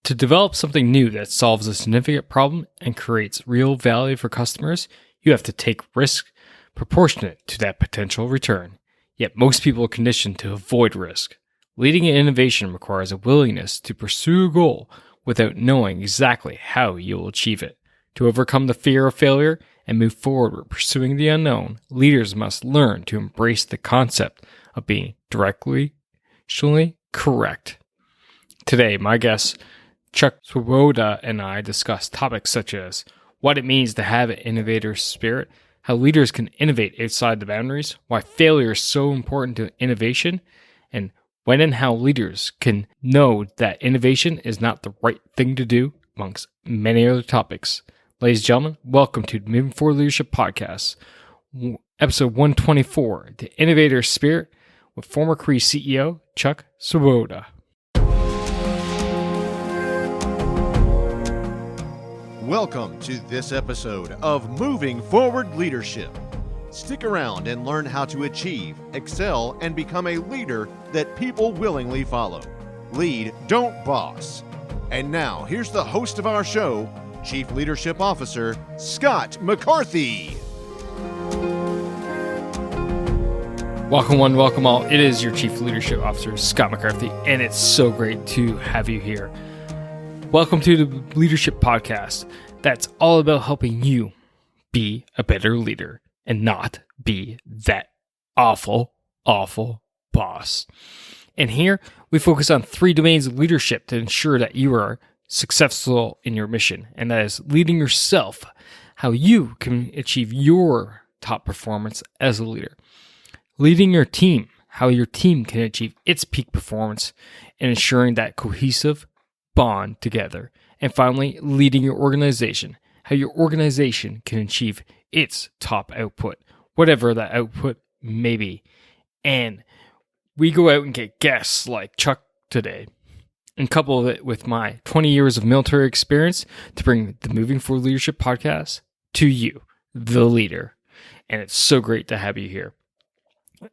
To develop something new that solves a significant problem and creates real value for customers, you have to take risk proportionate to that potential return. Yet most people are conditioned to avoid risk. Leading in innovation requires a willingness to pursue a goal without knowing exactly how you will achieve it. To overcome the fear of failure and move forward with pursuing the unknown, leaders must learn to embrace the concept of being directionally correct. Today, my guest, Chuck Swoboda, and I discuss topics such as what it means to have an innovator spirit, how leaders can innovate outside the boundaries, why failure is so important to innovation, and when and how leaders can know that innovation is not the right thing to do, amongst many other topics. Ladies and gentlemen, welcome to the Moving Forward Leadership Podcast, episode 124, The Innovator Spirit, with former Cree CEO, Chuck Swoboda. Welcome to this episode of Moving Forward Leadership. Stick around and learn how to achieve, excel, and become a leader that people willingly follow. Lead, don't boss. And now, here's the host of our show, Chief Leadership Officer, Scott McCarthy. Welcome one, welcome all. It is your Chief Leadership Officer, Scott McCarthy, and it's so great to have you here. Welcome to the Leadership Podcast that's all about helping you be a better leader and not be that awful boss. And here we focus on 3 domains of leadership to ensure that you are successful in your mission, and that is leading yourself, how you can achieve your top performance as a leader. Leading your team, how your team can achieve its peak performance, and ensuring that cohesive bond together. And finally, leading your organization, how your organization can achieve its top output, whatever that output may be. And we go out and get guests like Chuck today and couple it with my 20 years of military experience to bring the Moving Forward Leadership Podcast to you, the leader. And it's so great to have you here.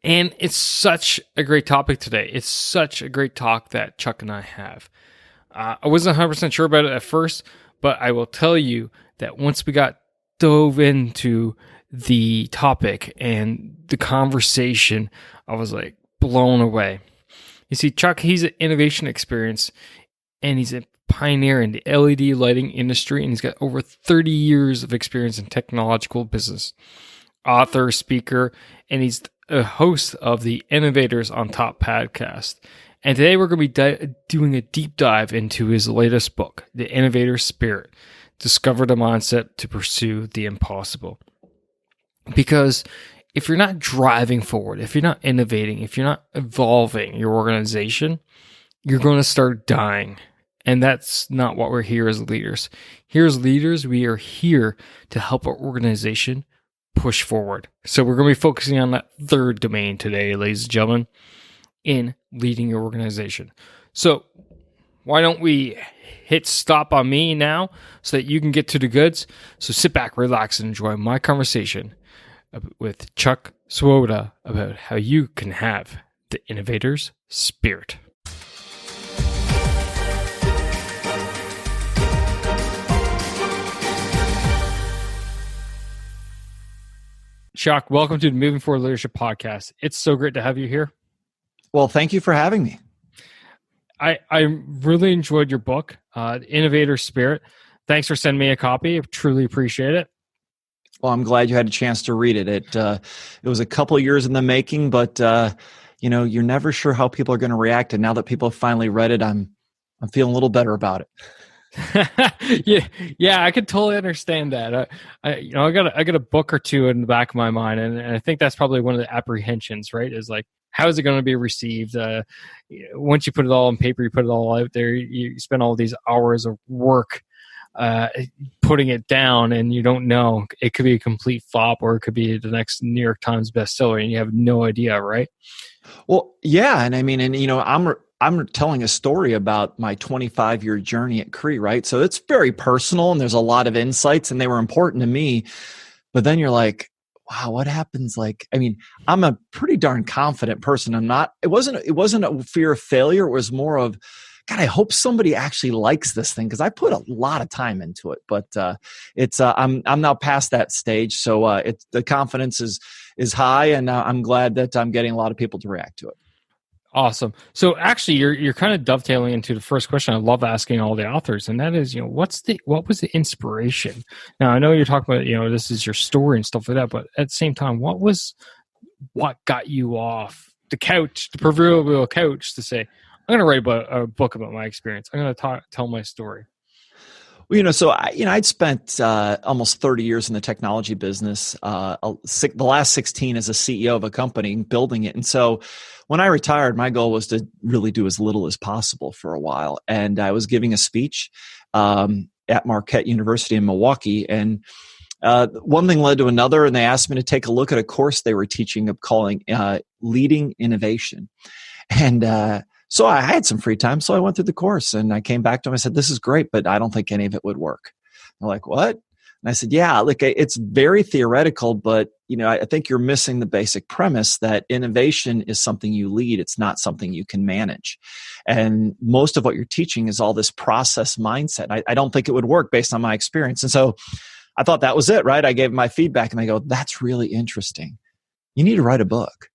And it's such a great topic today. It's such a great talk that Chuck and I have. I wasn't 100% sure about it at first, but I will tell you that once we got dove into the topic and the conversation, I was like blown away. You see, Chuck, he's an innovation experience, and he's a pioneer in the LED lighting industry, and he's got over 30 years of experience in technological business. Author, speaker, and he's a host of the Innovators on Top podcast. And today we're going to be doing a deep dive into his latest book, The Innovator Spirit, Discover the Mindset to Pursue the Impossible. Because if you're not driving forward, if you're not innovating, if you're not evolving your organization, you're going to start dying. And that's not what we're here as leaders. Here as leaders, we are here to help our organization push forward. So we're going to be focusing on that 3rd domain today, ladies and gentlemen, in leading your organization. So why don't we hit stop on me now so that you can get to the goods? So sit back, relax, and enjoy my conversation with Chuck Swoboda about how you can have the innovator's spirit. Chuck, welcome to the Moving Forward Leadership Podcast. It's so great to have you here. Well, thank you for having me. I really enjoyed your book, Innovator Spirit. Thanks for sending me a copy. I truly appreciate it. Well, I'm glad you had a chance to read it. It was a couple of years in the making, but you're never sure how people are going to react. And now that people have finally read it, I'm feeling a little better about it. yeah, I could totally understand that. I got a book or two in the back of my mind, and I think that's probably one of the apprehensions, right? Is like, how is it going to be received? Once you put it all on paper, you put it all out there, you spend all these hours of work putting it down, and you don't know. It could be a complete flop, or it could be the next New York Times bestseller, and you have no idea, right? Well, yeah, and I mean, I'm telling a story about my 25-year journey at Cree, right? So it's very personal, and there's a lot of insights, and they were important to me. But then you're like, wow, what happens? Like, I mean, I'm a pretty darn confident person. It wasn't a fear of failure. It was more of, God, I hope somebody actually likes this thing because I put a lot of time into it. But I'm now past that stage, so the confidence is high, and I'm glad that I'm getting a lot of people to react to it. Awesome. So actually, you're kind of dovetailing into the first question I love asking all the authors, and that is, what was the inspiration? Now, I know you're talking about, this is your story and stuff like that, but at the same time, what got you off the couch, the proverbial couch, to say, I'm going to write a book about my experience. I'm going to tell my story. Well, so I'd spent almost 30 years in the technology business. The last 16 as a CEO of a company, building it. And so when I retired, my goal was to really do as little as possible for a while. And I was giving a speech at Marquette University in Milwaukee, and one thing led to another, and they asked me to take a look at a course they were teaching of calling Leading Innovation. And so I had some free time, so I went through the course, and I came back to them. I said, "This is great, but I don't think any of it would work." They're like, "What?" And I said, "Yeah, look, it's very theoretical, but I think you're missing the basic premise that innovation is something you lead. It's not something you can manage. And most of what you're teaching is all this process mindset. I don't think it would work based on my experience." And so I thought that was it, right? I gave my feedback, and they go, "That's really interesting. You need to write a book."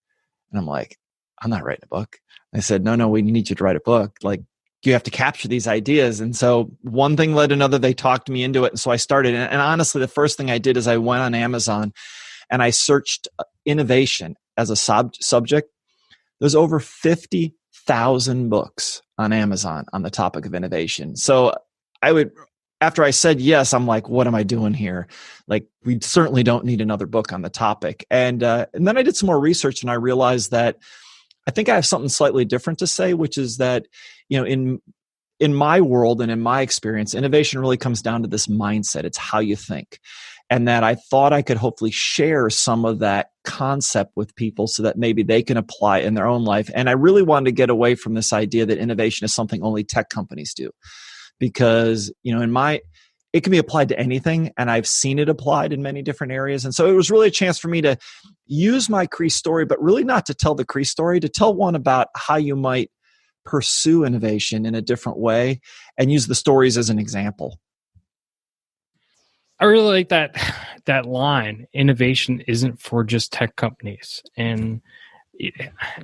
And I'm like, "I'm not writing a book." I said, no, we need you to write a book. Like, you have to capture these ideas. And so one thing led to another. They talked me into it. And so I started. And honestly, the first thing I did is I went on Amazon and I searched innovation as a subject. There's over 50,000 books on Amazon on the topic of innovation. So after I said yes, I'm like, what am I doing here? Like, we certainly don't need another book on the topic. And then I did some more research, and I realized that I think I have something slightly different to say, which is that, in my world and in my experience, innovation really comes down to this mindset. It's how you think. And that I thought I could hopefully share some of that concept with people so that maybe they can apply it in their own life. And I really wanted to get away from this idea that innovation is something only tech companies do. Because, it can be applied to anything, and I've seen it applied in many different areas. And so it was really a chance for me to use my Cree story, but really not to tell the Cree story, to tell one about how you might pursue innovation in a different way and use the stories as an example. I really like that line, innovation isn't for just tech companies. And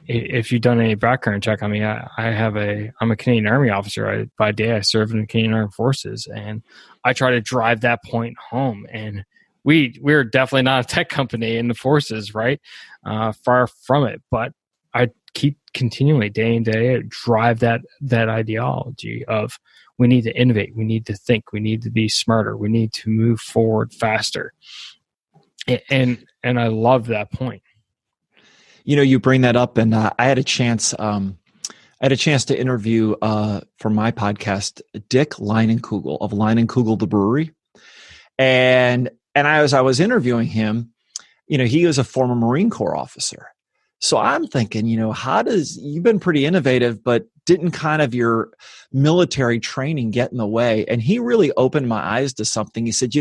if you've done any background check on me, I'm a Canadian Army officer. By day, I serve in the Canadian Armed Forces, and I try to drive that point home. And we're definitely not a tech company in the forces, right? Far from it. But I keep continually, day in, day out, drive that ideology of we need to innovate, we need to think, we need to be smarter, we need to move forward faster. And I love that point. You bring that up, and I had a chance. I had a chance to interview for my podcast Dick Leinenkugel of Leinenkugel the Brewery, and as I was interviewing him, he was a former Marine Corps officer. So I'm thinking, you've been pretty innovative, but didn't kind of your military training get in the way? And he really opened my eyes to something. He said,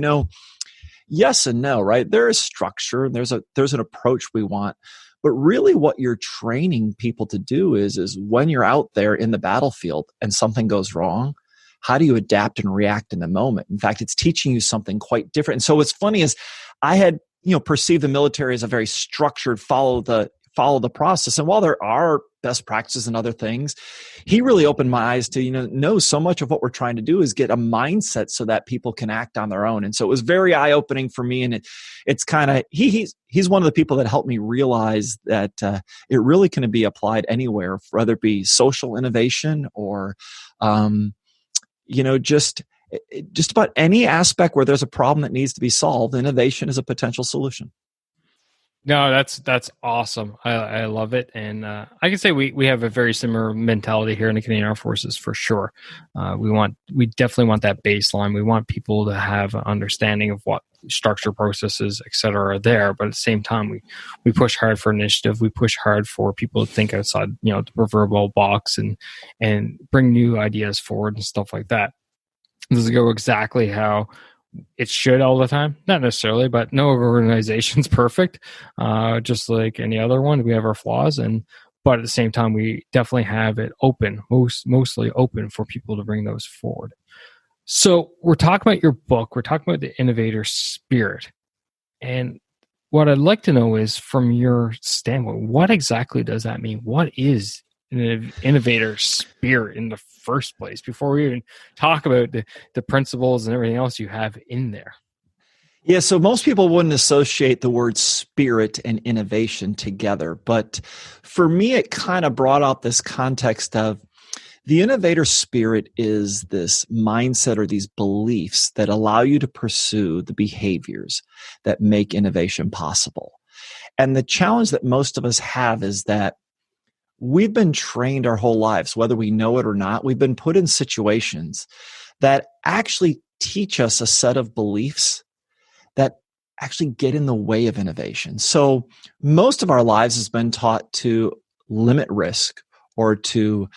yes and no, right? There is structure, there's an approach we want. But really what you're training people to do is when you're out there in the battlefield and something goes wrong, how do you adapt and react in the moment? In fact, it's teaching you something quite different. And so what's funny is I had, perceived the military as a very structured, follow the process. And while there are best practices and other things, he really opened my eyes to, know so much of what we're trying to do is get a mindset so that people can act on their own. And so it was very eye-opening for me. And it's kind of, he's one of the people that helped me realize that it really can be applied anywhere, whether it be social innovation or, just about any aspect where there's a problem that needs to be solved. Innovation is a potential solution. No, that's awesome. I love it. And I can say we have a very similar mentality here in the Canadian Armed Forces for sure. We definitely want that baseline. We want people to have an understanding of what structure, processes, et cetera, are there. But at the same time, we push hard for initiative. We push hard for people to think outside, the proverbial box and bring new ideas forward and stuff like that. Does it go exactly how it should all the time? Not necessarily, but no organization's perfect. Just like any other one, we have our flaws, but at the same time, we definitely have it open, mostly open for people to bring those forward. So we're talking about your book. We're talking about the innovator spirit. And what I'd like to know is, from your standpoint, what exactly does that mean? What is an innovator spirit in the first place, before we even talk about the principles and everything else you have in there? Yeah, so most people wouldn't associate the word spirit and innovation together. But for me, it kind of brought out this context of the innovator spirit is this mindset or these beliefs that allow you to pursue the behaviors that make innovation possible. And the challenge that most of us have is that we've been trained our whole lives, whether we know it or not. We've been put in situations that actually teach us a set of beliefs that actually get in the way of innovation. So most of our lives has been taught to limit risk, or to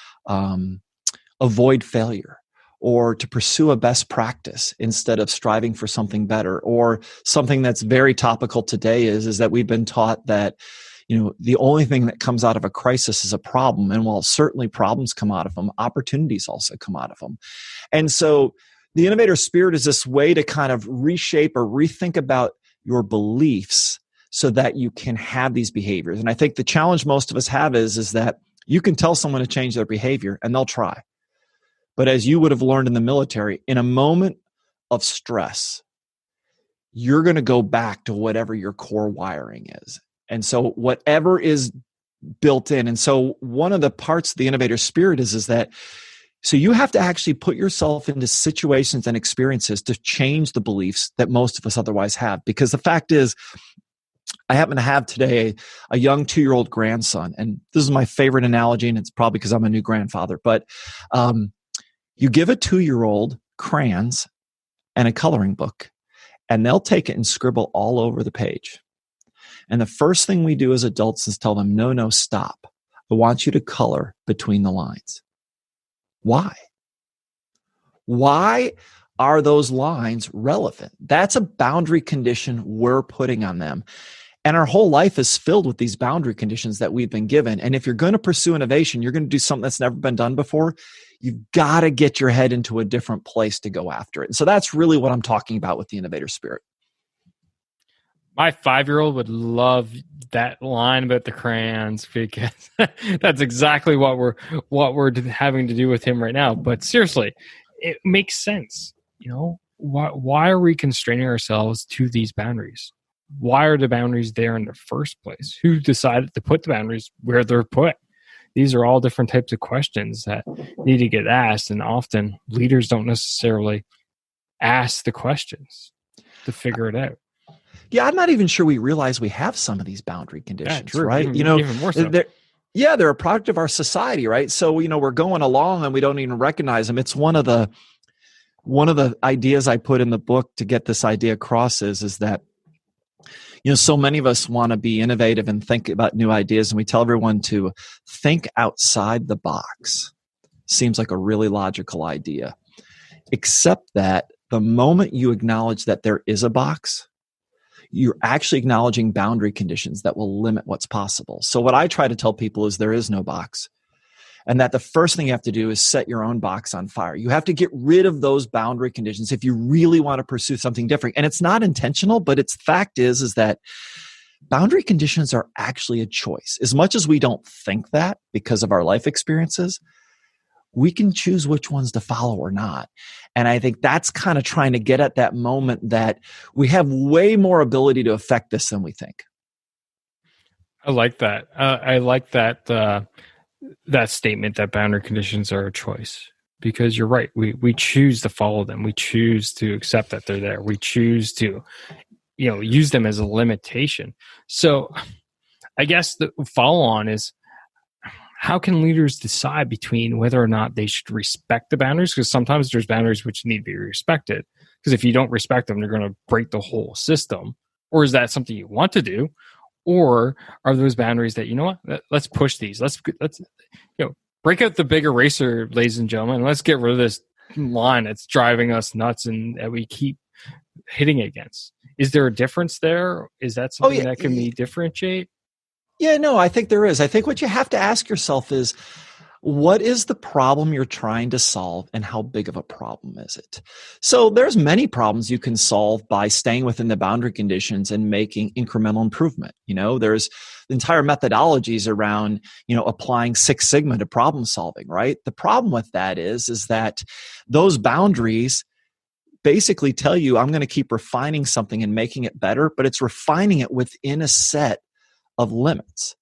avoid failure, or to pursue a best practice instead of striving for something better. Or something that's very topical today is that we've been taught that, the only thing that comes out of a crisis is a problem. And while certainly problems come out of them, opportunities also come out of them. And so the innovator spirit is this way to kind of reshape or rethink about your beliefs so that you can have these behaviors. And I think the challenge most of us have is that you can tell someone to change their behavior and they'll try. But as you would have learned in the military, in a moment of stress, you're going to go back to whatever your core wiring is. And so whatever is built in. And so one of the parts of the innovator spirit is that, so you have to actually put yourself into situations and experiences to change the beliefs that most of us otherwise have. Because the fact is, I happen to have today a young 2-year-old grandson. And this is my favorite analogy, and it's probably because I'm a new grandfather. But you give a 2-year-old crayons and a coloring book, and they'll take it and scribble all over the page. And the first thing we do as adults is tell them, no, stop. I want you to color between the lines. Why? Why are those lines relevant? That's a boundary condition we're putting on them. And our whole life is filled with these boundary conditions that we've been given. And if you're going to pursue innovation, you're going to do something that's never been done before. You've got to get your head into a different place to go after it. And so that's really what I'm talking about with the innovator spirit. My 5-year-old would love that line about the crayons, because that's exactly what we're having to do with him right now. But seriously, it makes sense. Why are we constraining ourselves to these boundaries? Why are the boundaries there in the first place? Who decided to put the boundaries where they're put? These are all different types of questions that need to get asked, and often leaders don't necessarily ask the questions to figure it out. Yeah, I'm not even sure we realize we have some of these boundary conditions, right? Even more so. They're a product of our society, right? So, we're going along and we don't even recognize them. It's one of the ideas I put in the book to get this idea across is that, so many of us want to be innovative and think about new ideas, and we tell everyone to think outside the box. Seems like a really logical idea, except that the moment you acknowledge that there is a box, you're actually acknowledging boundary conditions that will limit what's possible. So what I try to tell people is there is no box, and that the first thing you have to do is set your own box on fire. You have to get rid of those boundary conditions if you really want to pursue something different. And it's not intentional, but the fact is that boundary conditions are actually a choice. As much as we don't think that because of our life experiences, we can choose which ones to follow or not. And I think that's kind of trying to get at that moment that we have way more ability to affect this than we think. I like that. I like that statement that boundary conditions are a choice, because you're right. We choose to follow them. We choose to accept that they're there. We choose to, use them as a limitation. So I guess the follow on is, how can leaders decide between whether or not they should respect the boundaries? Because sometimes there's boundaries which need to be respected. Because if you don't respect them, they're going to break the whole system. Or is that something you want to do? Or are those boundaries that, let's push these. Let's break out the big eraser, ladies and gentlemen. And let's get rid of this line that's driving us nuts and that we keep hitting against. Is there a difference there? Is that something that can be differentiate? Yeah, no, I think there is. I think what you have to ask yourself is, what is the problem you're trying to solve and how big of a problem is it? So there's many problems you can solve by staying within the boundary conditions and making incremental improvement. There's entire methodologies around, applying Six Sigma to problem solving, right? The problem with that is that those boundaries basically tell you, I'm going to keep refining something and making it better, but it's refining it within a set of limits.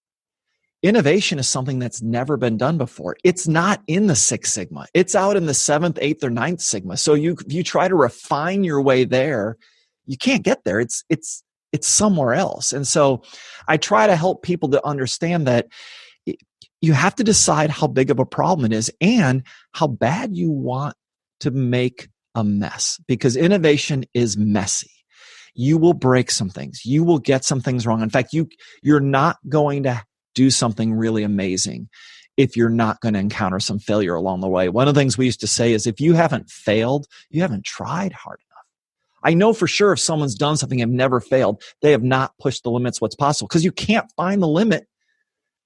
Innovation is something that's never been done before. It's not in the Six Sigma. It's out in the seventh, eighth, or ninth Sigma. So you try to refine your way there, you can't get there. It's somewhere else. And so I try to help people to understand that you have to decide how big of a problem it is and how bad you want to make a mess, because innovation is messy. You will break some things. You will get some things wrong. In fact, you're not going to do something really amazing if you're not going to encounter some failure along the way. One of the things we used to say is, if you haven't failed, you haven't tried hard enough. I know for sure if someone's done something and never failed, they have not pushed the limits what's possible, because you can't find the limit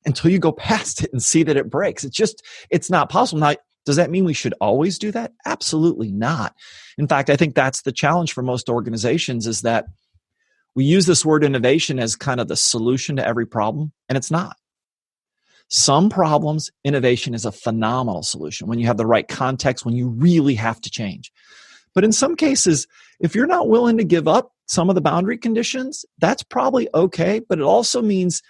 until you go past it and see that it breaks. It's not possible. Now, does that mean we should always do that? Absolutely not. In fact, I think that's the challenge for most organizations, is that we use this word innovation as kind of the solution to every problem, and it's not. Some problems, innovation is a phenomenal solution when you have the right context, when you really have to change. But in some cases, if you're not willing to give up some of the boundary conditions, that's probably okay, but it also means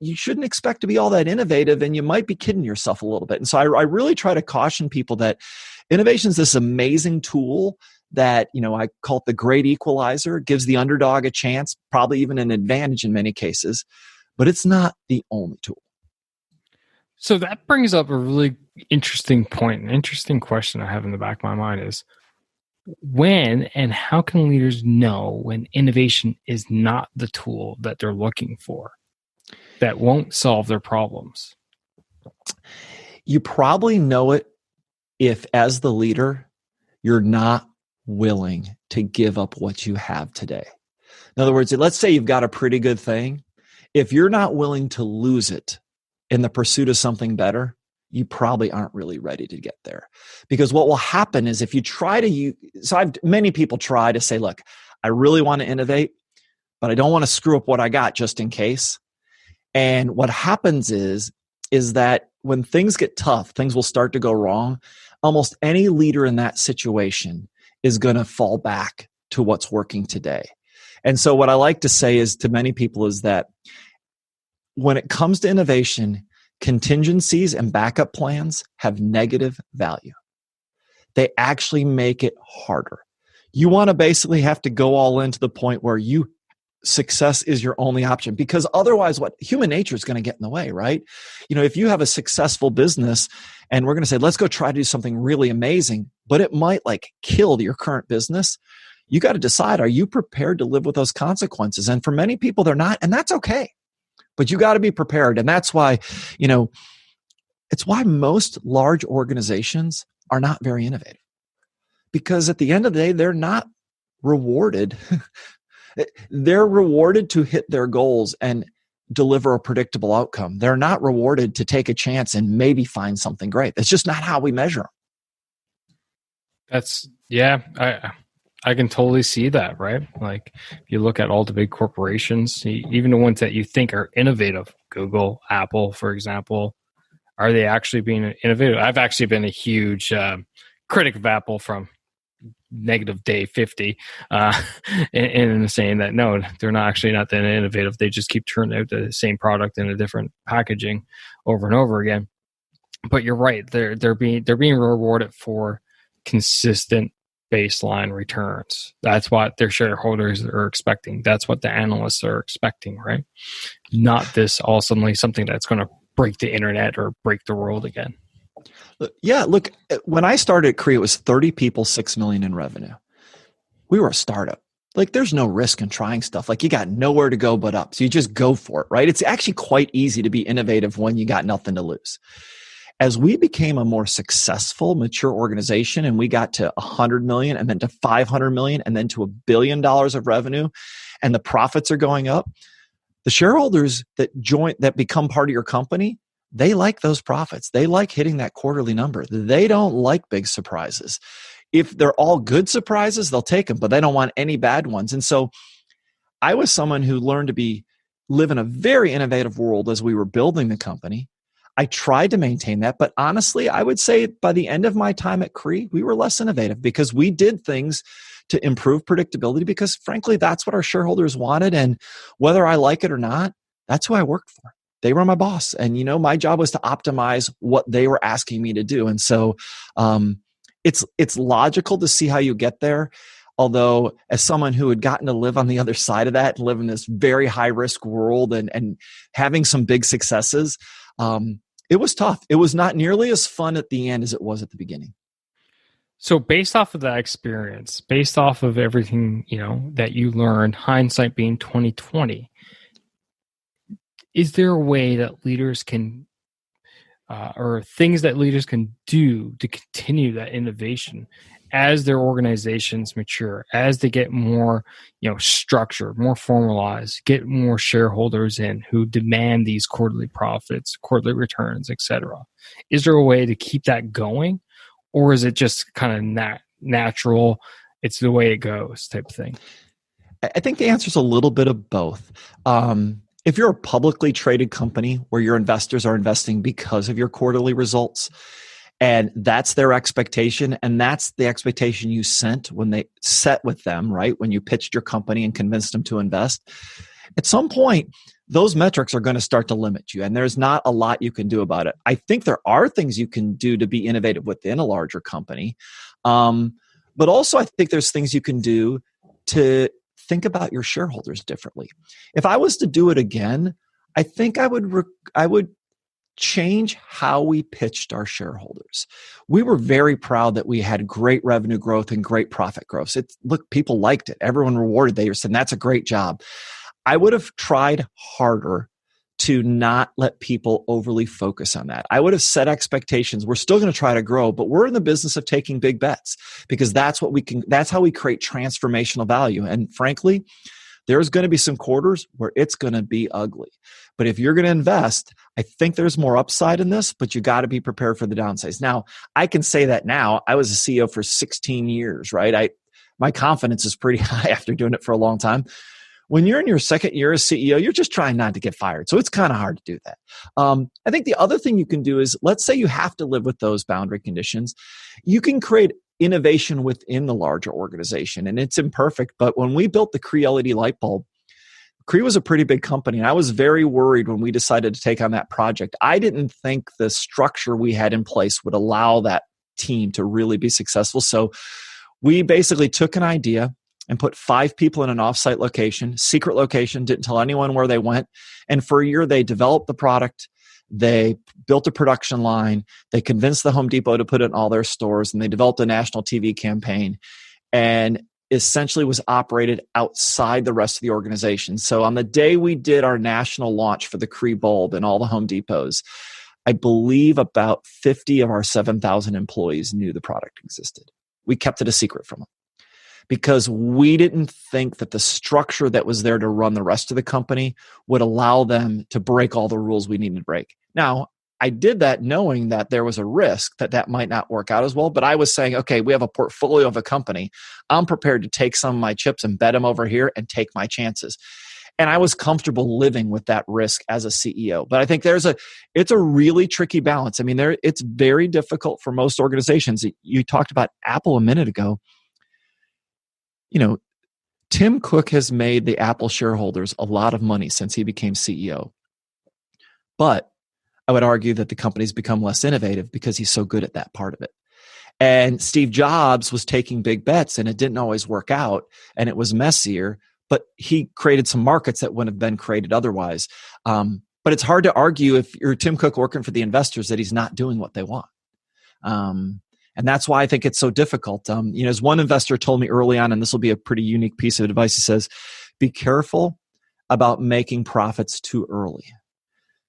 you shouldn't expect to be all that innovative, and you might be kidding yourself a little bit. And so I really try to caution people that innovation is this amazing tool that, I call it the great equalizer. It gives the underdog a chance, probably even an advantage in many cases, but it's not the only tool. So that brings up a really interesting point. An interesting question I have in the back of my mind is, when and how can leaders know when innovation is not the tool that they're looking for, that won't solve their problems? You probably know it if, as the leader, you're not willing to give up what you have today. In other words, let's say you've got a pretty good thing. If you're not willing to lose it in the pursuit of something better, you probably aren't really ready to get there. Because what will happen is, if you try to many people try to say, look, I really want to innovate, but I don't want to screw up what I got just in case. And what happens is that when things get tough, things will start to go wrong. Almost any leader in that situation is going to fall back to what's working today. And so what I like to say is to many people is that when it comes to innovation, contingencies and backup plans have negative value. They actually make it harder. You want to basically have to go all in to the point where success is your only option, because otherwise human nature is going to get in the way, right? If you have a successful business and we're going to say, let's go try to do something really amazing, but it might kill your current business. You got to decide, are you prepared to live with those consequences? And for many people, they're not, and that's okay. But you got to be prepared. And that's why, it's why most large organizations are not very innovative, because at the end of the day, they're not rewarded. They're rewarded to hit their goals and deliver a predictable outcome. They're not rewarded to take a chance and maybe find something great. That's just not how we measure them. I can totally see that, right? Like, if you look at all the big corporations, even the ones that you think are innovative, Google, Apple, for example, are they actually being innovative? I've actually been a huge critic of Apple from negative day 50 and saying that no, they're not that innovative. They just keep turning out the same product in a different packaging over and over again. But you're right, they're being rewarded for consistent baseline returns. That's what their shareholders are expecting. That's what the analysts are expecting, right? Not this all suddenly something that's going to break the internet or break the world again. Yeah, look, when I started at Cree, it was 30 people, $6 million in revenue. We were a startup. There's no risk in trying stuff. You got nowhere to go but up. So you just go for it, right? It's actually quite easy to be innovative when you got nothing to lose. As we became a more successful, mature organization, and we got to 100 million and then to 500 million and then to $1 billion of revenue, and the profits are going up, The shareholders that become part of your company, they like those profits. They like hitting that quarterly number. They don't like big surprises. If they're all good surprises, they'll take them, but they don't want any bad ones. And so I was someone who learned to live in a very innovative world as we were building the company. I tried to maintain that, but honestly, I would say by the end of my time at Cree, we were less innovative because we did things to improve predictability because frankly, that's what our shareholders wanted. And whether I like it or not, that's who I worked for. They were my boss. And, my job was to optimize what they were asking me to do. And so it's logical to see how you get there. Although as someone who had gotten to live on the other side of that and live in this very high risk world and having some big successes, it was tough. It was not nearly as fun at the end as it was at the beginning. So based off of that experience, based off of everything, that you learned, hindsight being 2020, is there a way that leaders can, or things that leaders can do to continue that innovation as their organizations mature, as they get more, structured, more formalized, get more shareholders in who demand these quarterly profits, quarterly returns, etc.? Is there a way to keep that going, or is it just kind of natural? It's the way it goes type of thing. I think the answer is a little bit of both. If you're a publicly traded company where your investors are investing because of your quarterly results, and that's their expectation, and that's the expectation you set with them, right? When you pitched your company and convinced them to invest, at some point, those metrics are going to start to limit you, and there's not a lot you can do about it. I think there are things you can do to be innovative within a larger company, but also I think there's things you can do to think about your shareholders differently. If I was to do it again, I think I would change how we pitched our shareholders. We were very proud that we had great revenue growth and great profit growth. Look, people liked it. Everyone rewarded. They said, that's a great job. I would have tried harder to not let people overly focus on that. I would have set expectations. We're still going to try to grow, but we're in the business of taking big bets because that's how we create transformational value. And frankly, there's going to be some quarters where it's going to be ugly. But if you're going to invest, I think there's more upside in this, but you got to be prepared for the downsides. Now, I can say that now. I was a CEO for 16 years, right? My confidence is pretty high after doing it for a long time. When you're in your second year as CEO, you're just trying not to get fired. So it's kind of hard to do that. I think the other thing you can do is, let's say you have to live with those boundary conditions. You can create innovation within the larger organization. And it's imperfect, but when we built the Cree LED light bulb, Cree was a pretty big company. And I was very worried when we decided to take on that project. I didn't think the structure we had in place would allow that team to really be successful. So we basically took an idea and put 5 people in an offsite location, secret location, didn't tell anyone where they went. And for a year, they developed the product. They built a production line. They convinced the Home Depot to put it in all their stores, and they developed a national TV campaign and essentially was operated outside the rest of the organization. So on the day we did our national launch for the Cree bulb in all the Home Depots, I believe about 50 of our 7,000 employees knew the product existed. We kept it a secret from them because we didn't think that the structure that was there to run the rest of the company would allow them to break all the rules we needed to break. Now, I did that knowing that there was a risk that might not work out as well, but I was saying, okay, we have a portfolio of a company. I'm prepared to take some of my chips and bet them over here and take my chances. And I was comfortable living with that risk as a CEO. But I think it's a really tricky balance. I mean, it's very difficult for most organizations. You talked about Apple a minute ago. Tim Cook has made the Apple shareholders a lot of money since he became CEO. But I would argue that the company's become less innovative because he's so good at that part of it. And Steve Jobs was taking big bets and it didn't always work out and it was messier, but he created some markets that wouldn't have been created otherwise. But it's hard to argue if you're Tim Cook working for the investors that he's not doing what they want. And that's why I think it's so difficult. As one investor told me early on, and this will be a pretty unique piece of advice, he says, be careful about making profits too early.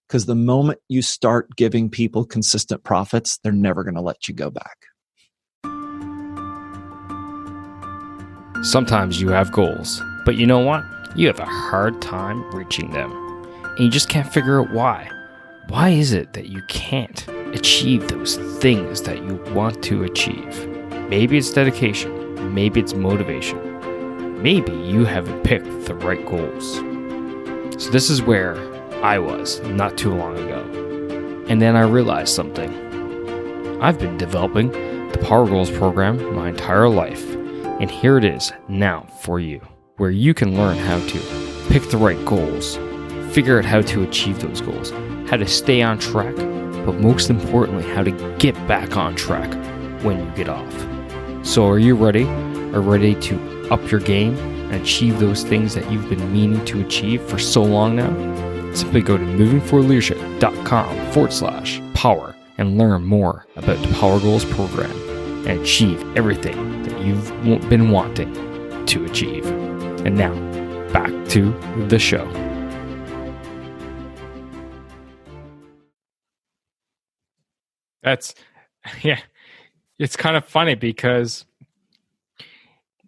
Because the moment you start giving people consistent profits, they're never going to let you go back. Sometimes you have goals, but you know what? You have a hard time reaching them. and you just can't figure out why. Why is it that you can't achieve those things that you want to achieve? Maybe it's dedication. Maybe it's motivation. Maybe you haven't picked the right goals. So this is where I was not too long ago. And then I realized something. I've been developing the Power Goals program my entire life. And here it is now for you, where you can learn how to pick the right goals, figure out how to achieve those goals, how to stay on track, but most importantly, how to get back on track when you get off. So are you ready? Are ready to up your game and achieve those things that you've been meaning to achieve for so long now? Simply go to movingforwardleadership.com/power and learn more about the Power Goals program and achieve everything that you've been wanting to achieve. And now, back to the show. It's kind of funny because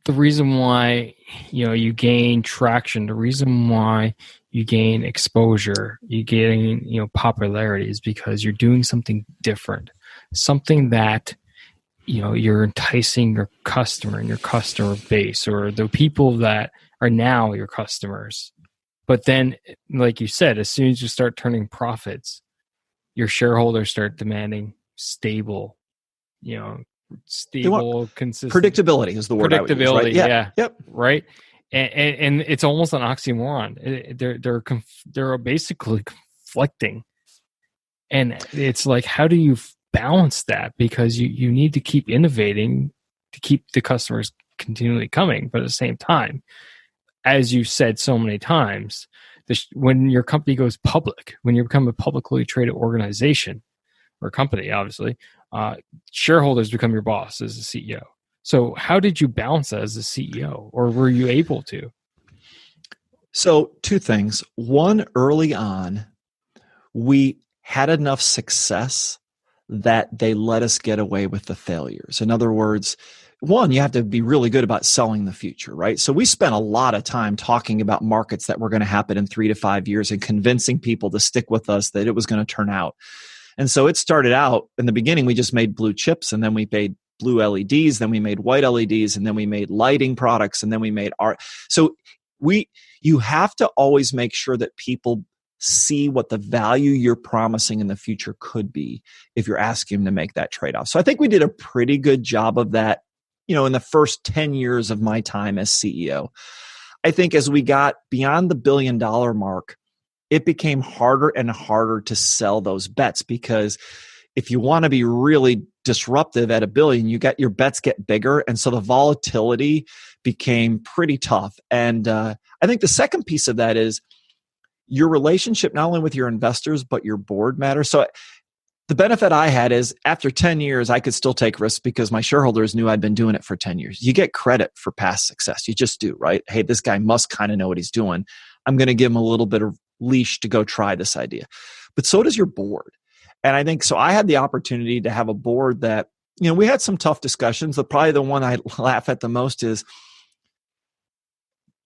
the reason why, you gain traction, the reason why you gain exposure, you gain, popularity is because you're doing something different, something that, you're enticing your customer and your customer base or the people that are now your customers. But then, like you said, as soon as you start turning profits, your shareholders start demanding stable, consistent. Predictability is the word I would use, right? Yeah. Yep. Right. And it's almost an oxymoron. They're basically conflicting. And it's like, how do you balance that? Because you need to keep innovating to keep the customers continually coming. But at the same time, as you said so many times, when your company goes public, when you become a publicly traded organization or company, obviously, shareholders become your boss as a CEO. So how did you balance that as a CEO, or were you able to? So two things. One, early on, we had enough success that they let us get away with the failures. In other words, one, you have to be really good about selling the future, right? So we spent a lot of time talking about markets that were going to happen in 3 to 5 years and convincing people to stick with us that it was going to turn out. And so it started out, in the beginning, we just made blue chips, and then we made blue LEDs, then we made white LEDs, and then we made lighting products, and then we made art. So you have to always make sure that people see what the value you're promising in the future could be if you're asking them to make that trade-off. So I think we did a pretty good job of that, in the first 10 years of my time as CEO. I think as we got beyond the $1 billion mark, it became harder and harder to sell those bets, because if you want to be really disruptive at $1 billion, your bets get bigger. And so the volatility became pretty tough. And I think the second piece of that is your relationship, not only with your investors, but your board matters. So the benefit I had is after 10 years, I could still take risks because my shareholders knew I'd been doing it for 10 years. You get credit for past success. You just do, right? Hey, this guy must kind of know what he's doing. I'm going to give him a little bit of leash to go try this idea. But so does your board. And I think, so I had the opportunity to have a board that, we had some tough discussions. Probably the one I laugh at the most is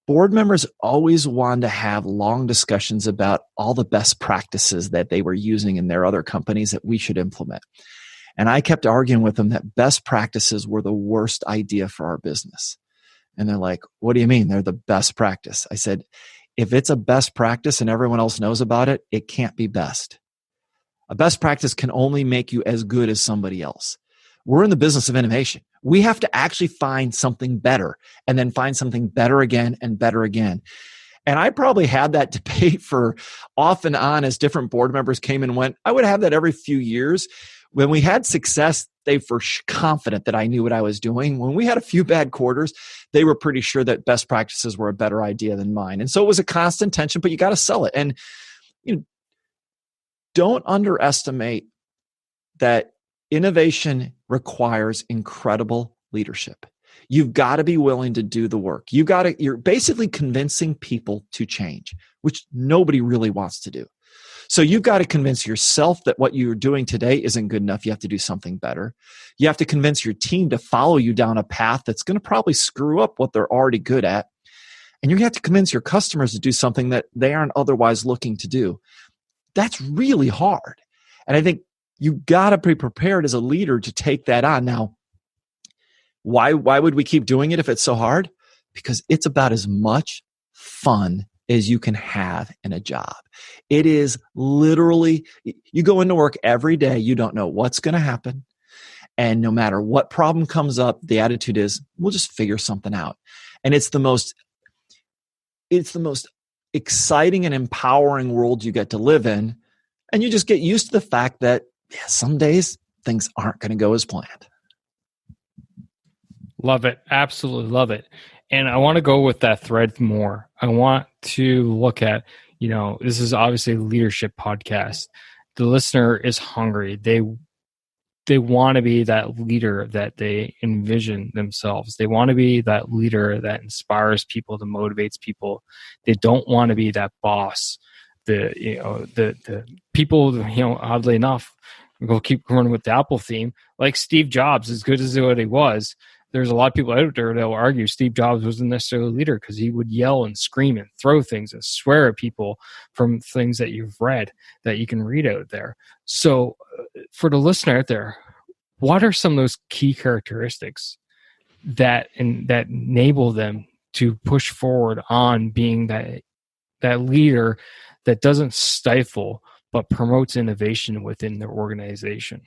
board members always wanted to have long discussions about all the best practices that they were using in their other companies that we should implement. And I kept arguing with them that best practices were the worst idea for our business. And they're like, what do you mean they're the best practice? I said, if it's a best practice and everyone else knows about it, it can't be best. A best practice can only make you as good as somebody else. We're in the business of innovation. We have to actually find something better and then find something better again and better again. And I probably had that debate for off and on as different board members came and went. I would have that every few years. When we had success, they were confident that I knew what I was doing. When we had a few bad quarters, they were pretty sure that best practices were a better idea than mine. And so it was a constant tension, but you got to sell it. And don't underestimate that innovation requires incredible leadership. You've got to be willing to do the work. You're basically convincing people to change, which nobody really wants to do. So you've got to convince yourself that what you're doing today isn't good enough. You have to do something better. You have to convince your team to follow you down a path that's going to probably screw up what they're already good at. And you're going to have to convince your customers to do something that they aren't otherwise looking to do. That's really hard. And I think you got to be prepared as a leader to take that on. Now, why would we keep doing it if it's so hard? Because it's about as much fun as you can have in a job. It is literally, you go into work every day, you don't know what's going to happen. And no matter what problem comes up, the attitude is, we'll just figure something out. And it's the most exciting and empowering world you get to live in. And you just get used to the fact that some days things aren't going to go as planned. Love it. Absolutely love it. And I want to go with that thread more. I want to look at, this is obviously a leadership podcast. The listener is hungry. They want to be that leader that they envision themselves. They want to be that leader that inspires people, that motivates people. They don't want to be that boss. The people, oddly enough, we'll keep running with the Apple theme. Like Steve Jobs, as good as what he was, there's a lot of people out there that will argue Steve Jobs wasn't necessarily a leader because he would yell and scream and throw things and swear at people from things that you've read, that you can read out there. So for the listener out there, what are some of those key characteristics that enable them to push forward on being that leader that doesn't stifle but promotes innovation within their organization?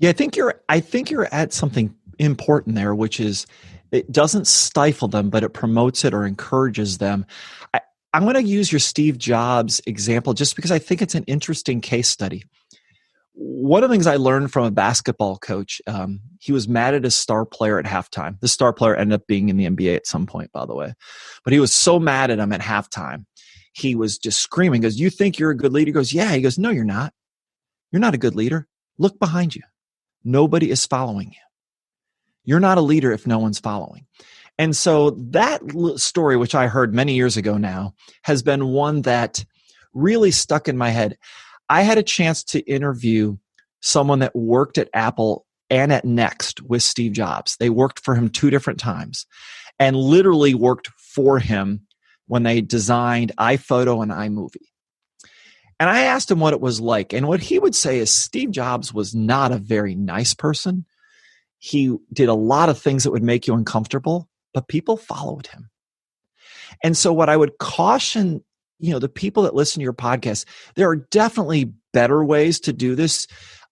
Yeah, I think you're at something important there, which is it doesn't stifle them, but it promotes it or encourages them. I'm going to use your Steve Jobs example just because I think it's an interesting case study. One of the things I learned from a basketball coach, he was mad at his star player at halftime. The star player ended up being in the NBA at some point, by the way. But he was so mad at him at halftime. He was just screaming, he goes, "You think you're a good leader?" He goes, "Yeah." He goes, "No, you're not. You're not a good leader. Look behind you. Nobody is following you. You're not a leader if no one's following." And so that story, which I heard many years ago now, has been one that really stuck in my head. I had a chance to interview someone that worked at Apple and at Next with Steve Jobs. They worked for him 2 different times and literally worked for him when they designed iPhoto and iMovie. And I asked him what it was like. And what he would say is Steve Jobs was not a very nice person. He did a lot of things that would make you uncomfortable, but people followed him. And so what I would caution, the people that listen to your podcast, there are definitely better ways to do this.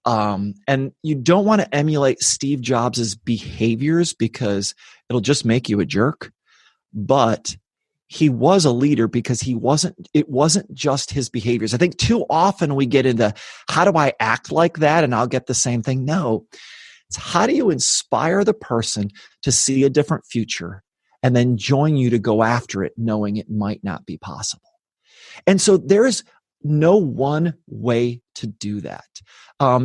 And you don't want to emulate Steve Jobs' behaviors because it'll just make you a jerk. But he was a leader because it wasn't just his behaviors. I think too often we get into, how do I act like that and I'll get the same thing? No, it's how do you inspire the person to see a different future and then join you to go after it, knowing it might not be possible. And so there's no one way to do that.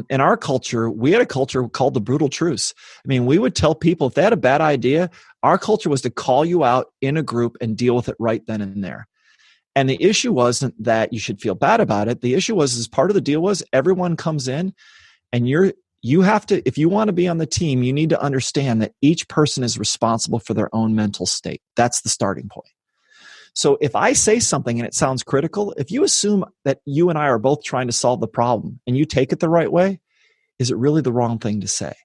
In our culture, we had a culture called the brutal truce. I mean, we would tell people if they had a bad idea, our culture was to call you out in a group and deal with it right then and there. And the issue wasn't that you should feel bad about it. The issue was, as part of the deal was, everyone comes in and you have to, if you want to be on the team, you need to understand that each person is responsible for their own mental state. That's the starting point. So if I say something and it sounds critical, if you assume that you and I are both trying to solve the problem and you take it the right way, is it really the wrong thing to say?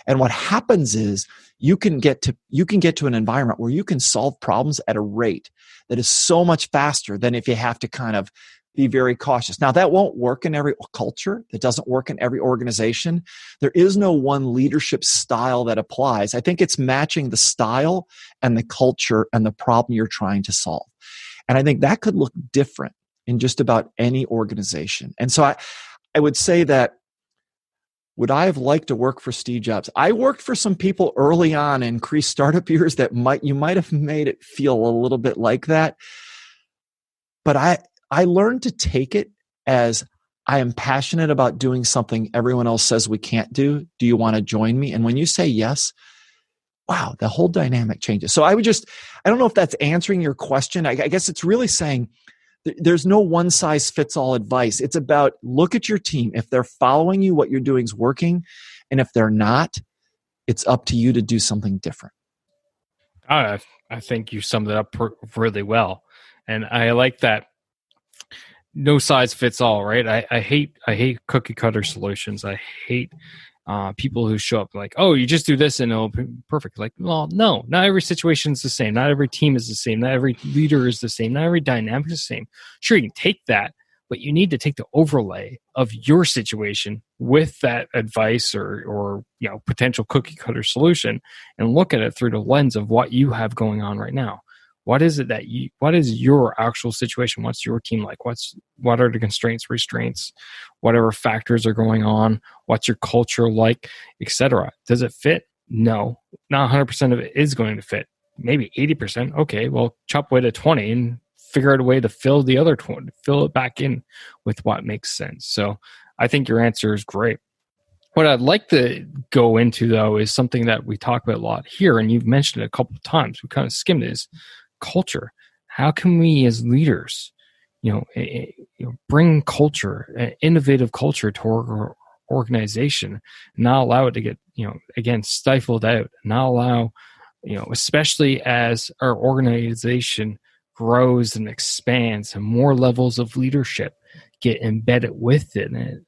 And what happens is you can get to an environment where you can solve problems at a rate that is so much faster than if you have to kind of be very cautious. Now, that won't work in every culture. That doesn't work in every organization. There is no one leadership style that applies. I think it's matching the style and the culture and the problem you're trying to solve. And I think that could look different in just about any organization. And so I would say that, would I have liked to work for Steve Jobs? I worked for some people early on in Cree startup years that you might have made it feel a little bit like that. But I learned to take it as, I am passionate about doing something everyone else says we can't do. Do you want to join me? And when you say yes, wow, the whole dynamic changes. So I don't know if that's answering your question. I guess it's really saying there's no one size fits all advice. It's about, look at your team. If they're following you, what you're doing is working. And if they're not, it's up to you to do something different. I think you summed it up really well. And I like that no size fits all, right? I hate cookie cutter solutions. I hate people who show up like, oh, you just do this and it'll be perfect. Like, well, no, not every situation is the same. Not every team is the same. Not every leader is the same. Not every dynamic is the same. Sure, you can take that, but you need to take the overlay of your situation with that advice or potential cookie cutter solution and look at it through the lens of what you have going on right now. What is it what is your actual situation? What's your team like? What are the constraints, restraints, whatever factors are going on? What's your culture like, etc.? Does it fit? No, not 100% of it is going to fit. Maybe 80%. Okay, well, chop away to 20 and figure out a way to fill the other 20, fill it back in with what makes sense. So I think your answer is great. What I'd like to go into, though, is something that we talk about a lot here, and you've mentioned it a couple of times. We kind of skimmed it, is culture. How can we as leaders, bring culture, innovative culture to our organization, not allow it to get, again, stifled out, not allow, especially as our organization grows and expands and more levels of leadership get embedded with it, and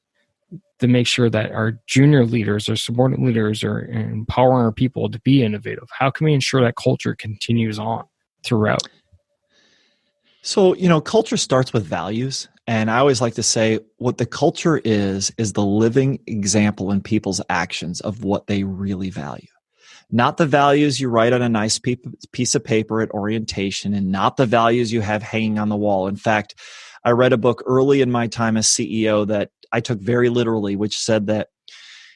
to make sure that our junior leaders or subordinate leaders are empowering our people to be innovative. How can we ensure that culture continues on throughout? So, culture starts with values. And I always like to say what the culture is the living example in people's actions of what they really value. Not the values you write on a nice piece of paper at orientation, and not the values you have hanging on the wall. In fact, I read a book early in my time as CEO that I took very literally, which said that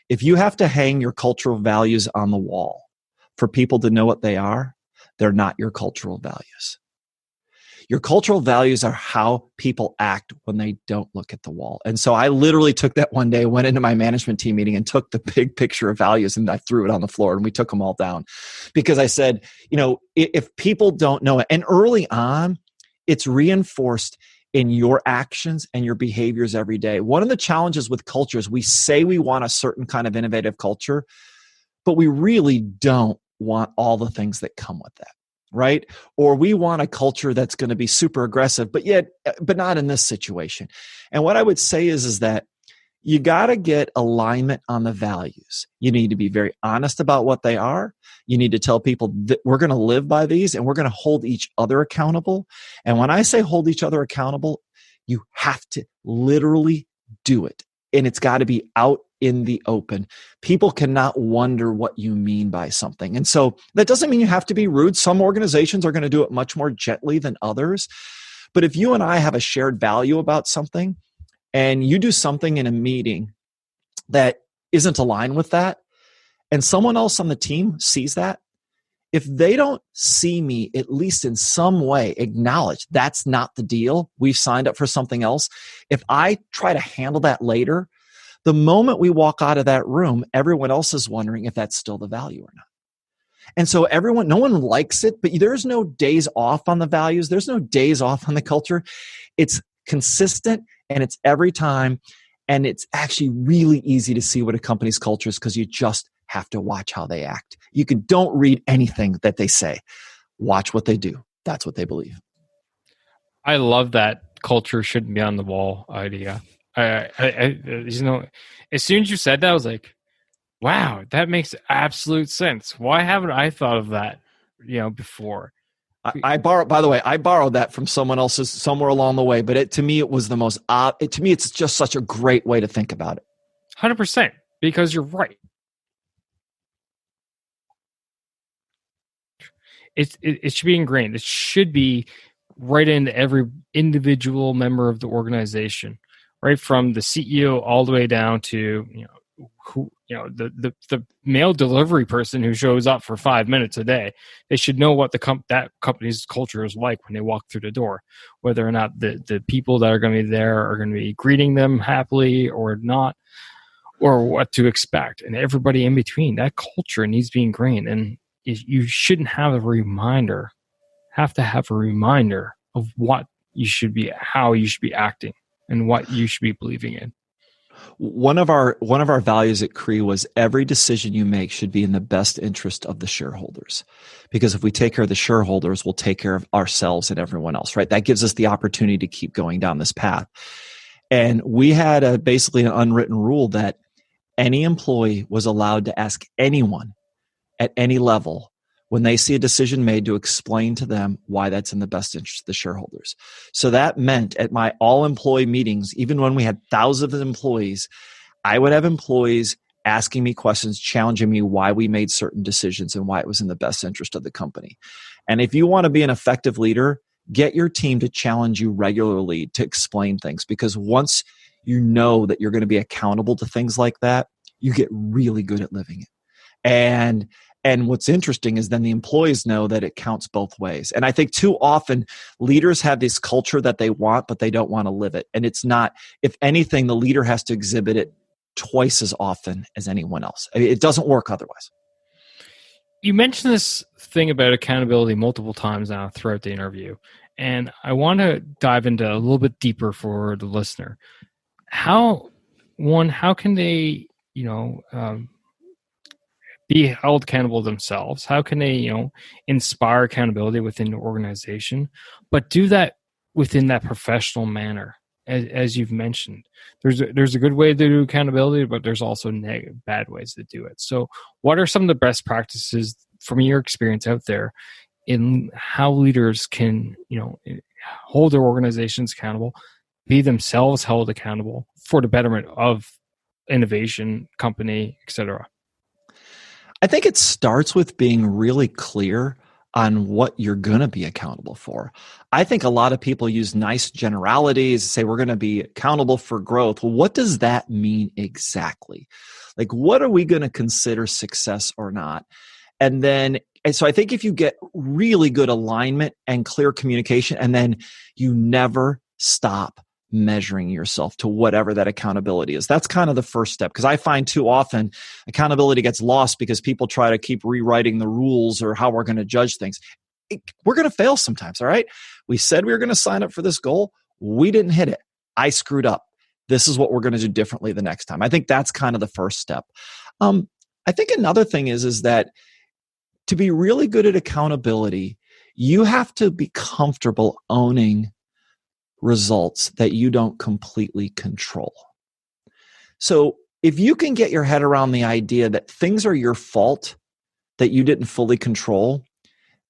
if you have to hang your cultural values on the wall for people to know what they are, they're not your cultural values. Your cultural values are how people act when they don't look at the wall. And so I literally took that one day, went into my management team meeting and took the big picture of values and I threw it on the floor and we took them all down. Because I said, if people don't know it, and early on, it's reinforced in your actions and your behaviors every day. One of the challenges with culture is we say we want a certain kind of innovative culture, but we really don't want all the things that come with that. Right? Or we want a culture that's going to be super aggressive, but not in this situation. And what I would say is that you got to get alignment on the values. You need to be very honest about what they are. You need to tell people that we're going to live by these and we're going to hold each other accountable. And when I say hold each other accountable, you have to literally do it. And it's got to be out in the open. People cannot wonder what you mean by something. And so that doesn't mean you have to be rude. Some organizations are going to do it much more gently than others. But if you and I have a shared value about something and you do something in a meeting that isn't aligned with that, and someone else on the team sees that, if they don't see me, at least in some way, acknowledge that's not the deal, we've signed up for something else. If I try to handle that later, the moment we walk out of that room, everyone else is wondering if that's still the value or not. And so no one likes it, but there's no days off on the values. There's no days off on the culture. It's consistent and it's every time. And it's actually really easy to see what a company's culture is because you just have to watch how they act. Don't read anything that they say. Watch what they do. That's what they believe. I love that culture shouldn't be on the wall idea. As soon as you said that, I was like, wow, that makes absolute sense. Why haven't I thought of that, before? I borrowed that from someone else's somewhere along the way, but to me, it was the most, to me, it's just such a great way to think about it. 100%, because you're right. It should be ingrained. It should be right into every individual member of the organization, right from the CEO all the way down to the mail delivery person who shows up for 5 minutes a day. They should know what that company's culture is like when they walk through the door, whether or not the people that are going to be there are going to be greeting them happily or not, or what to expect, and everybody in between. That culture needs to be ingrained, and you shouldn't have to have a reminder of what you should be, how you should be acting, and what you should be believing in. One of our values at Cree was every decision you make should be in the best interest of the shareholders. Because if we take care of the shareholders, we'll take care of ourselves and everyone else, right? That gives us the opportunity to keep going down this path. And we had basically an unwritten rule that any employee was allowed to ask anyone at any level when they see a decision made to explain to them why that's in the best interest of the shareholders. So that meant at my all employee meetings, even when we had thousands of employees, I would have employees asking me questions, challenging me why we made certain decisions and why it was in the best interest of the company. And if you want to be an effective leader, get your team to challenge you regularly to explain things, because once you know that you're going to be accountable to things like that, you get really good at living it. And what's interesting is then the employees know that it counts both ways. And I think too often leaders have this culture that they want, but they don't want to live it. And it's not, if anything, the leader has to exhibit it twice as often as anyone else. I mean, it doesn't work otherwise. You mentioned this thing about accountability multiple times now throughout the interview. And I want to dive into a little bit deeper for the listener. How can they, be held accountable themselves? How can they, inspire accountability within the organization, but do that within that professional manner? As you've mentioned, there's a good way to do accountability, but there's also bad ways to do it. So what are some of the best practices from your experience out there in how leaders can, hold their organizations accountable, be themselves held accountable for the betterment of innovation, company, etc.? I think it starts with being really clear on what you're going to be accountable for. I think a lot of people use nice generalities, say we're going to be accountable for growth. Well, what does that mean exactly? Like, what are we going to consider success or not? And so I think if you get really good alignment and clear communication, and then you never stop measuring yourself to whatever that accountability is. That's kind of the first step, because I find too often accountability gets lost because people try to keep rewriting the rules or how we're going to judge things. We're going to fail sometimes, all right? We said we were going to sign up for this goal. We didn't hit it. I screwed up. This is what we're going to do differently the next time. I think that's kind of the first step. I think another thing is that to be really good at accountability, you have to be comfortable owning results that you don't completely control. So if you can get your head around the idea that things are your fault that you didn't fully control,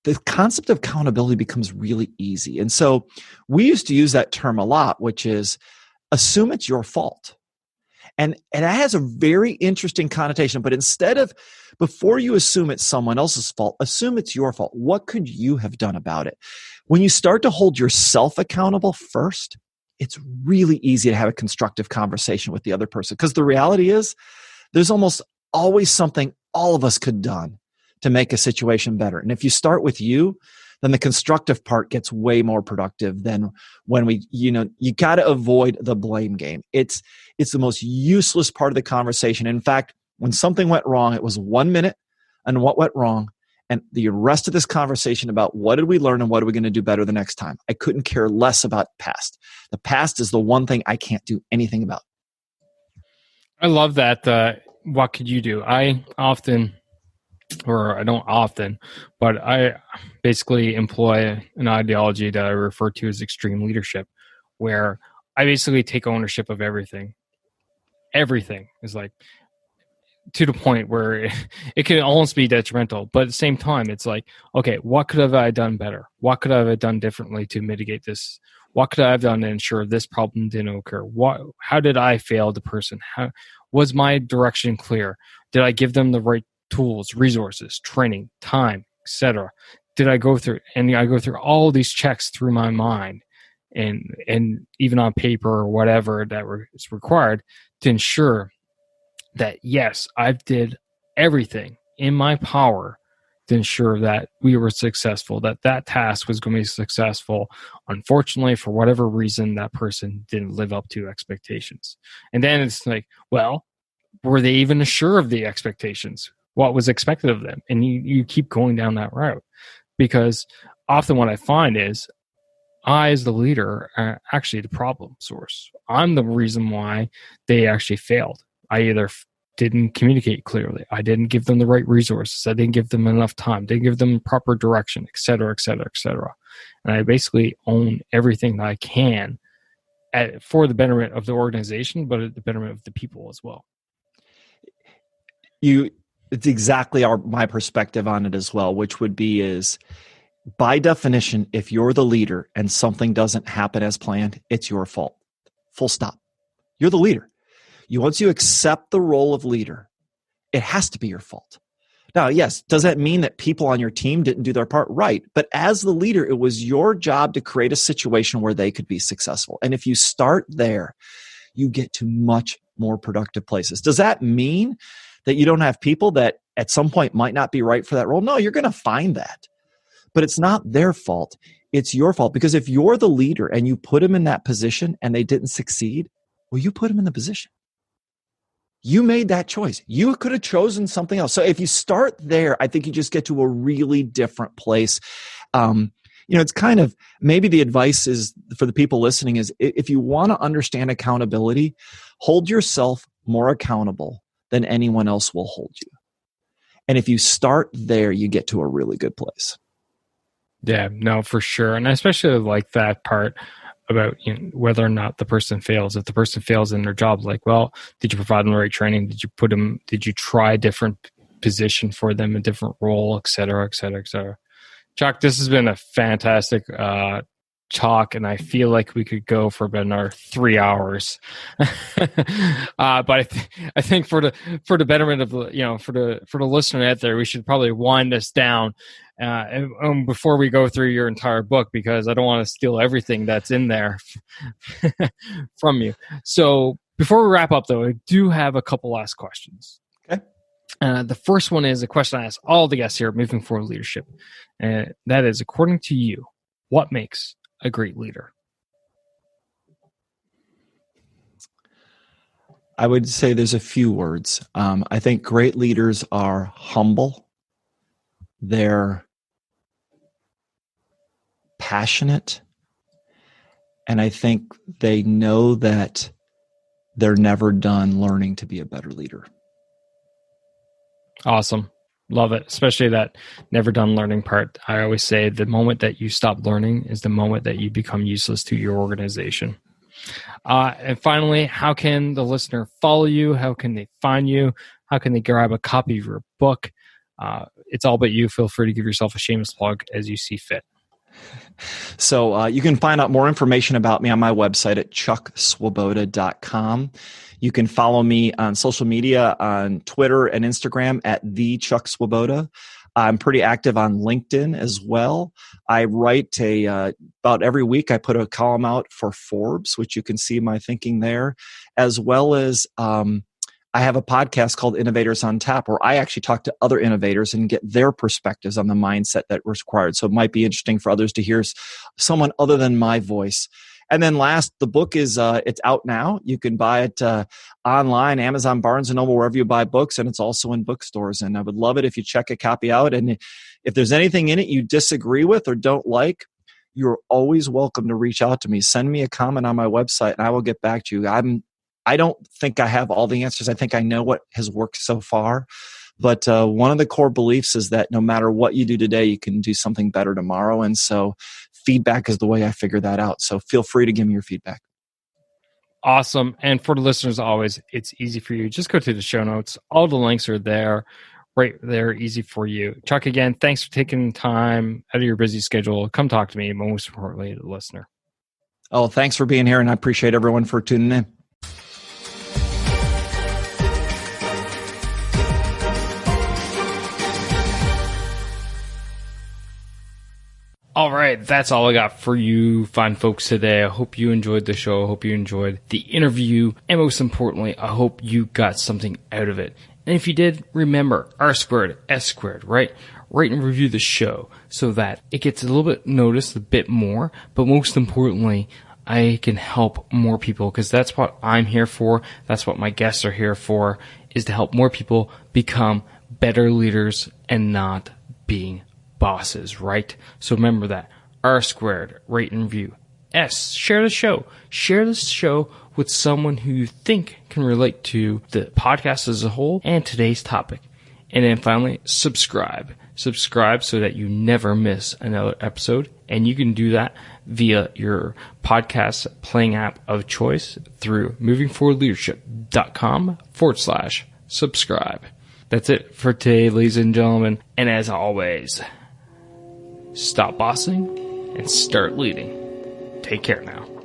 the concept of accountability becomes really easy. And so we used to use that term a lot, which is assume it's your fault. And it has a very interesting connotation, but before you assume it's someone else's fault, assume it's your fault. What could you have done about it? When you start to hold yourself accountable first, it's really easy to have a constructive conversation with the other person, because the reality is there's almost always something all of us could have done to make a situation better. And if you start with you, then the constructive part gets way more productive than when you got to avoid the blame game. It's the most useless part of the conversation. In fact, when something went wrong, it was 1 minute and what went wrong, and the rest of this conversation about what did we learn and what are we going to do better the next time. I couldn't care less about past. The past is the one thing I can't do anything about. I love that. What could you do? I don't often, but I basically employ an ideology that I refer to as extreme leadership, where I basically take ownership of everything. Everything is like, to the point where it can almost be detrimental. But at the same time, it's like, okay, what could have I done better? What could I have done differently to mitigate this? What could I have done to ensure this problem didn't occur? How did I fail the person? How was my direction clear? Did I give them the right tools, resources, training, time, etc.? Did I go through all these checks through my mind and even on paper or whatever that is required to ensure that, yes, I did everything in my power to ensure that we were successful, that task was going to be successful. Unfortunately, for whatever reason, that person didn't live up to expectations. And then it's like, well, were they even sure of the expectations? What was expected of them? And you keep going down that route, because often what I find is I, as the leader, are actually the problem source. I'm the reason why they actually failed. I either didn't communicate clearly. I didn't give them the right resources. I didn't give them enough time. Didn't give them proper direction, et cetera, et cetera, et cetera. And I basically own everything that I can for the betterment of the organization, but at the betterment of the people as well. It's exactly my perspective on it as well, which would be is, by definition, if you're the leader and something doesn't happen as planned, it's your fault. Full stop. You're the leader. Once you accept the role of leader, it has to be your fault. Now, yes, does that mean that people on your team didn't do their part? Right. But as the leader, it was your job to create a situation where they could be successful. And if you start there, you get to much more productive places. Does that mean that you don't have people that at some point might not be right for that role? No, you're going to find that. But it's not their fault. It's your fault. Because if you're the leader and you put them in that position and they didn't succeed, well, you put them in the position. You made that choice. You could have chosen something else. So if you start there, I think you just get to a really different place. It's kind of, maybe the advice is for the people listening is, if you want to understand accountability, hold yourself more accountable than anyone else will hold you. And if you start there, you get to a really good place. Yeah, no, for sure. And I especially like that part about whether or not the person fails. If the person fails in their job, like, well, did you provide them the right training? Did you try a different position for them, a different role, et cetera, et cetera, et cetera. Chuck, this has been a fantastic talk, and I feel like we could go for about another 3 hours. But I think for the betterment of for the listener out there, we should probably wind this down before we go through your entire book, because I don't want to steal everything that's in there from you. So before we wrap up, though, I do have a couple last questions. Okay. The first one is a question I ask all the guests here, moving forward leadership, and that is, according to you, what makes a great leader? I would say there's a few words. I think great leaders are humble. They're passionate. And I think they know that they're never done learning to be a better leader. Awesome. Love it. Especially that never done learning part. I always say the moment that you stop learning is the moment that you become useless to your organization. And finally, how can the listener follow you? How can they find you? How can they grab a copy of your book? It's all but you. Feel free to give yourself a shameless plug as you see fit. So you can find out more information about me on my website at chuckswoboda.com. You can follow me on social media on Twitter and Instagram at the Chuck Swoboda. I'm pretty active on LinkedIn as well. I write about every week I put a column out for Forbes, which you can see my thinking there, as well as I have a podcast called Innovators on Tap, where I actually talk to other innovators and get their perspectives on the mindset that was required. So it might be interesting for others to hear someone other than my voice. And then last, the book is it's out now. You can buy it online, Amazon, Barnes & Noble, wherever you buy books, and it's also in bookstores. And I would love it if you check a copy out. And if there's anything in it you disagree with or don't like, you're always welcome to reach out to me. Send me a comment on my website, and I will get back to you. I don't think I have all the answers. I think I know what has worked so far. But one of the core beliefs is that no matter what you do today, you can do something better tomorrow. And so feedback is the way I figure that out. So feel free to give me your feedback. Awesome. And for the listeners, always, it's easy for you. Just go to the show notes. All the links are there, right there, easy for you. Chuck, again, thanks for taking time out of your busy schedule. Come talk to me, and most importantly, the listener. Oh, thanks for being here, and I appreciate everyone for tuning in. All right, that's all I got for you fine folks today. I hope you enjoyed the show. I hope you enjoyed the interview. And most importantly, I hope you got something out of it. And if you did, remember, R squared, S squared, right? Rate and review the show so that it gets a little bit noticed, a bit more. But most importantly, I can help more people, because that's what I'm here for. That's what my guests are here for, is to help more people become better leaders and not being bosses, right? So remember that. R squared, rate and review. S, share the show. Share this show with someone who you think can relate to the podcast as a whole and today's topic. And then finally, subscribe. Subscribe so that you never miss another episode. And you can do that via your podcast playing app of choice through movingforwardleadership.com/subscribe. That's it for today, ladies and gentlemen. And as always, stop bossing and start leading. Take care now.